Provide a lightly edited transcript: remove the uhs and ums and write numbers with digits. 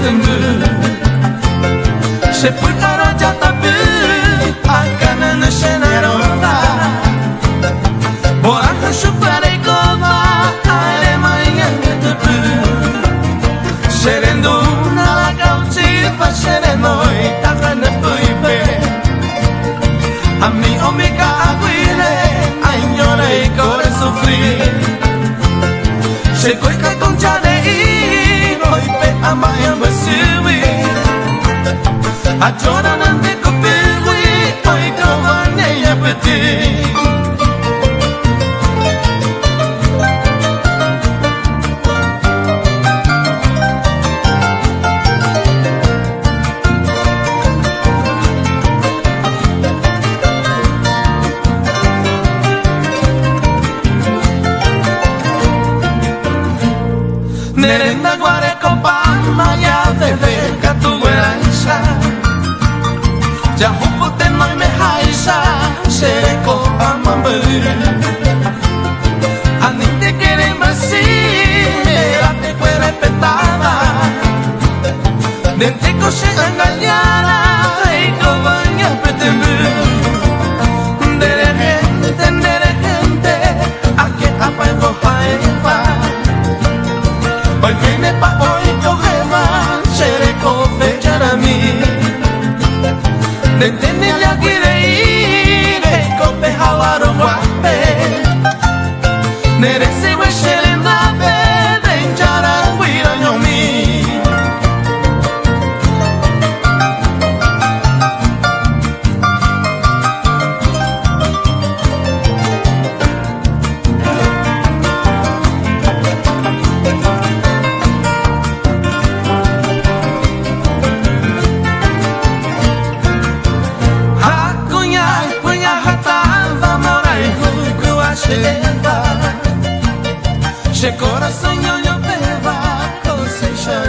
tembu Sepul raja tabu akan nasenaronda Borang supare kova ale mayan tebu Serendo na gauchi pa serenoi takan puipe Ami omega aguile añore core sufrir Se cueca concha de hoy pe amaya basiwi Ajora nande kupiwi hoy kovane ya peti Nerenda guare compa maya de verga tu gueranza Ya hupote no me haisa Sere copa mambur Ani te quieren basi Mera te cuere petada Dente coche engañara Y cobaña petembu Dere gente A que apa en roja Hoy viene pa' hoy cogema, seré confechar a mí. Detene la quiere ir, cope jawaro guape. Nerese hueshere nape, denchara huira yomi. Se corazón yo peba cosecha